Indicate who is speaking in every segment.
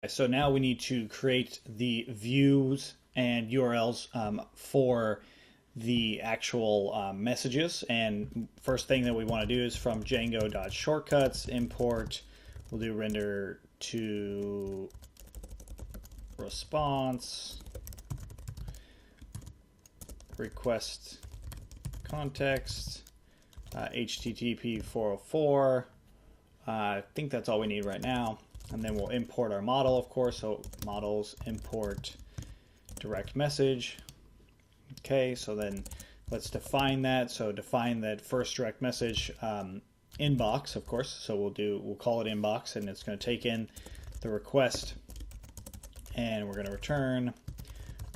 Speaker 1: So now we need to create the views and URLs for the actual messages. And first thing that we want to do is from Django.shortcuts import. We'll do render to response request context HTTP 404. I think that's all we need right now. And then we'll import our model, of course. So models import direct message. Okay, so then let's define that. So define that first direct message inbox, of course. So we'll call it inbox, and it's going to take in the request, and we're going to return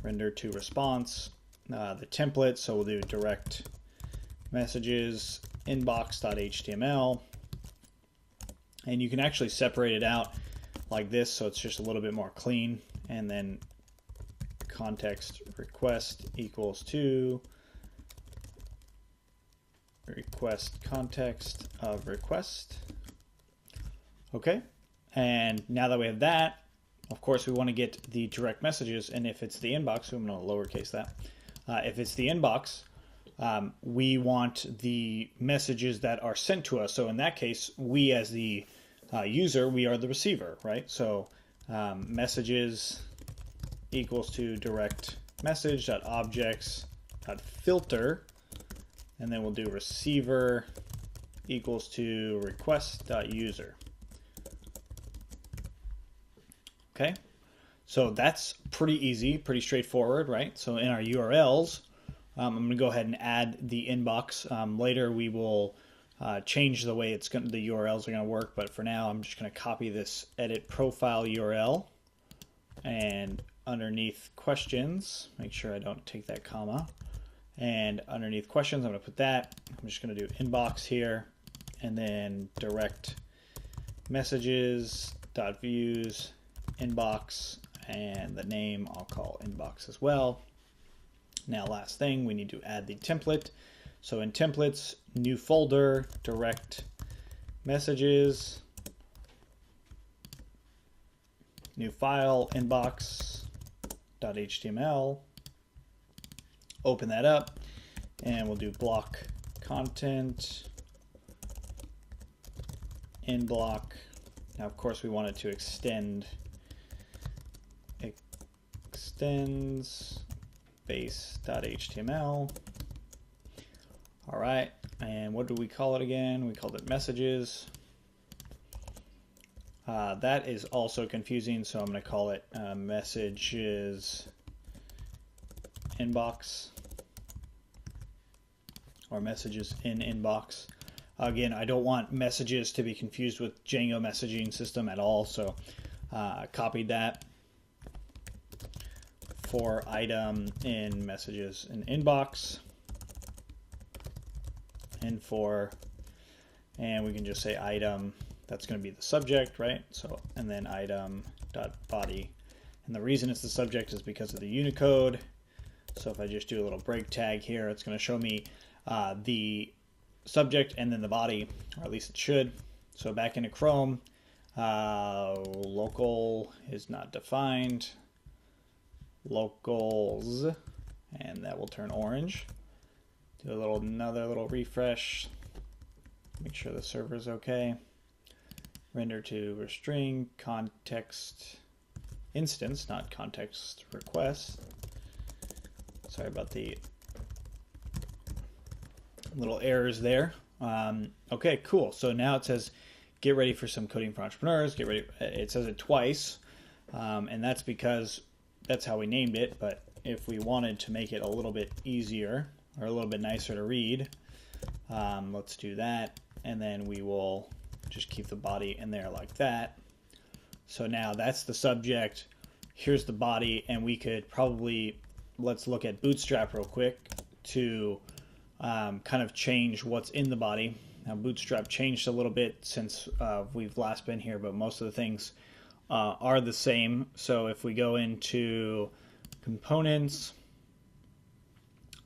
Speaker 1: render to response the template. So we'll do direct messages inbox.html. And you can actually separate it out like this, so it's just a little bit more clean. And then context request equals to request context of request. Okay, and now that we have that, of course we want to get the direct messages, and if it's the inbox, so I'm going to lowercase that. If it's the inbox, we want the messages that are sent to us. So in that case, we as the user, we are the receiver, right? So messages equals to direct message.objects.filter, and then we'll do receiver equals to request.user. Okay, so that's pretty easy, pretty straightforward, right? So in our URLs, I'm going to go ahead and add the inbox. Later we will change the way the URLs are going to work, but for now I'm just going to copy this edit profile URL, and underneath questions, make sure I don't take that comma, and underneath questions I'm going to put that. I'm just going to do inbox here, and then direct messages dot views inbox, and the name I'll call inbox as well. Now last thing, we need to add the template. So in templates, new folder, direct messages, new file, inbox.html. Open that up, and we'll do block content in block. Now of course we want it to extends base.html. All right, and what do we call it again? We called it messages. That is also confusing, so I'm going to call it messages inbox, or messages in inbox. Again, I don't want messages to be confused with Django messaging system at all, so I copied that for item in messages in inbox, and we can just say item, that's going to be the subject, right? So, and then item dot body, and the reason it's the subject is because of the Unicode. So if I just do a little break tag here, it's going to show me the subject and then the body, or at least it should. So back into Chrome, local is not defined, locals, and that will turn orange. Do another little refresh, make sure the server is okay. Render to a string context instance, not context request. Sorry about the little errors there. Okay, cool. So now it says get ready for some coding for entrepreneurs. Get ready. It says it twice, and that's because that's how we named it. But if we wanted to make it a little bit easier or a little bit nicer to read, let's do that, and then we will just keep the body in there like that. So now that's the subject, here's the body, and we could probably, let's look at Bootstrap real quick to kind of change what's in the body. Now Bootstrap changed a little bit since we've last been here, but most of the things are the same. So if we go into components,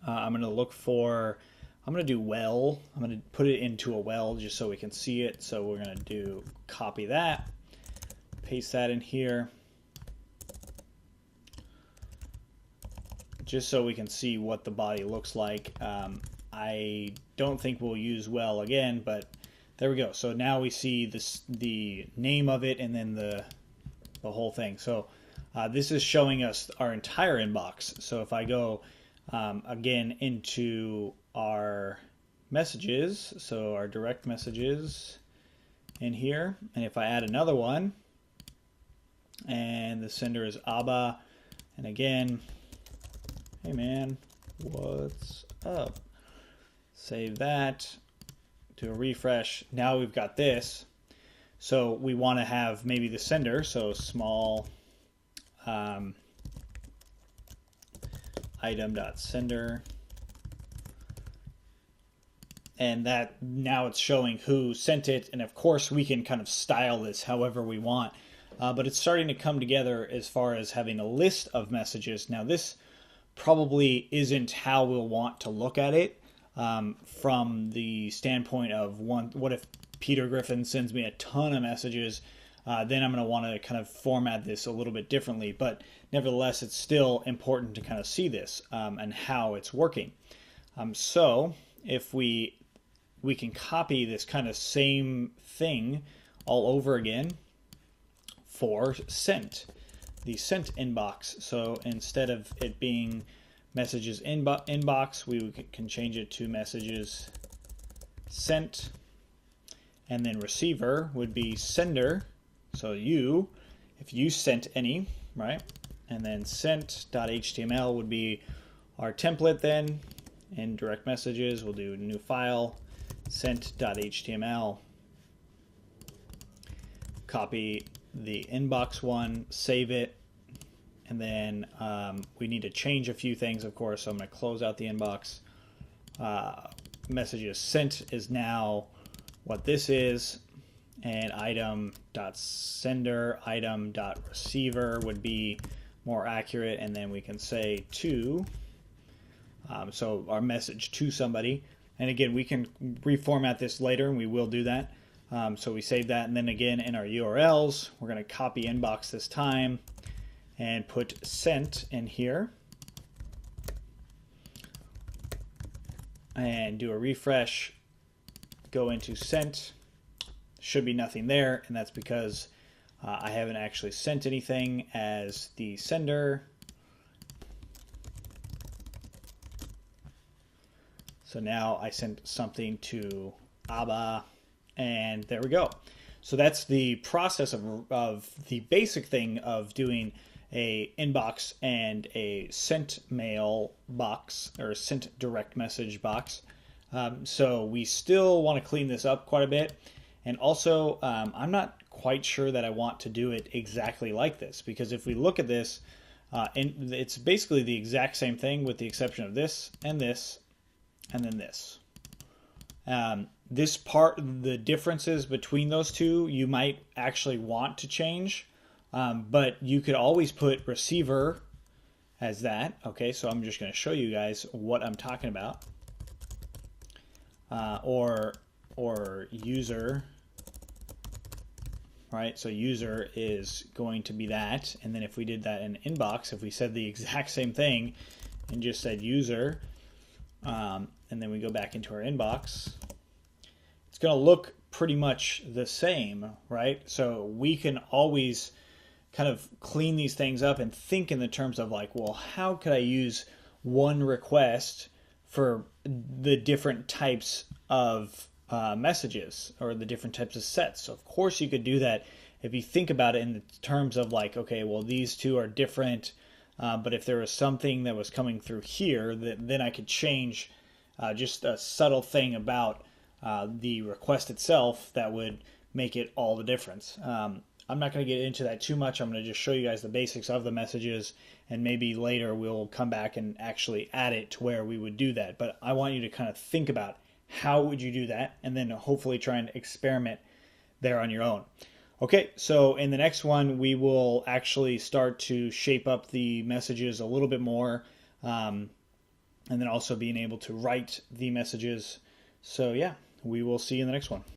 Speaker 1: I'm going to look for, I'm going to do well. I'm going to put it into a well just so we can see it. So we're going to do copy that, paste that in here,
Speaker 2: just so we can see what the body looks like. I don't think we'll use well again, but there we go. So now we see this, the name of it, and then the whole thing. So this is showing us our entire inbox. So if I go again into our messages, so our direct messages in here, and if I add another one, and the sender is Abba, and again, hey man, what's up? Save that, do a refresh. Now we've got this. So we want to have maybe the sender, so small item.sender, and that now it's showing who sent it. And of course we can kind of style this however we want, but it's starting to come together as far as having a list of messages. Now this probably isn't how we'll want to look at it from the standpoint of what if Peter Griffin sends me a ton of messages, then I'm going to want to kind of format this a little bit differently. But nevertheless, it's still important to kind of see this and how it's working. So if we can copy this kind of same thing all over again for sent, the sent inbox. So instead of it being messages inbox, we can change it to messages sent, and then receiver would be sender. So you, if you sent any, right? And then sent.html would be our template then. In direct messages, we'll do new file, sent.html. Copy the inbox one, save it. And then we need to change a few things, of course. So I'm going to close out the inbox. Messages sent is now what this is. And item.sender, item.receiver would be more accurate. And then we can say to, so our message to somebody. And again, we can reformat this later, and we will do that. So we save that. And then again, in our URLs, we're going to copy inbox this time and put sent in here. And do a refresh. Go into sent. Should be nothing there, and that's because I haven't actually sent anything as the sender. So now I sent something to Abba, and there we go. So that's the process of the basic thing of doing a inbox and a sent mail box, or a sent direct message box. So we still want to clean this up quite a bit. And also, I'm not quite sure that I want to do it exactly like this, because if we look at this, it's basically the exact same thing with the exception of this, and then this. This part, the differences between those two, you might actually want to change, but you could always put receiver as that. Okay, so I'm just going to show you guys what I'm talking about. Or user, right? So user is going to be that, and then if we did that in inbox, if we said the exact same thing and just said user, and then we go back into our inbox, it's going to look pretty much the same, right? So we can always kind of clean these things up and think in the terms of like, well, how could I use one request for the different types of messages, or the different types of sets? So of course you could do that if you think about it in the terms of like, okay, well, these two are different, but if there was something that was coming through here, then I could change just a subtle thing about the request itself that would make it all the difference. I'm not going to get into that too much. I'm going to just show you guys the basics of the messages, and maybe later we'll come back and actually add it to where we would do that. But I want you to kind of think about how would you do that, and then hopefully try and experiment there on your own. Okay, so in the next one, we will actually start to shape up the messages a little bit more, and then also being able to write the messages. So yeah, we will see you in the next one.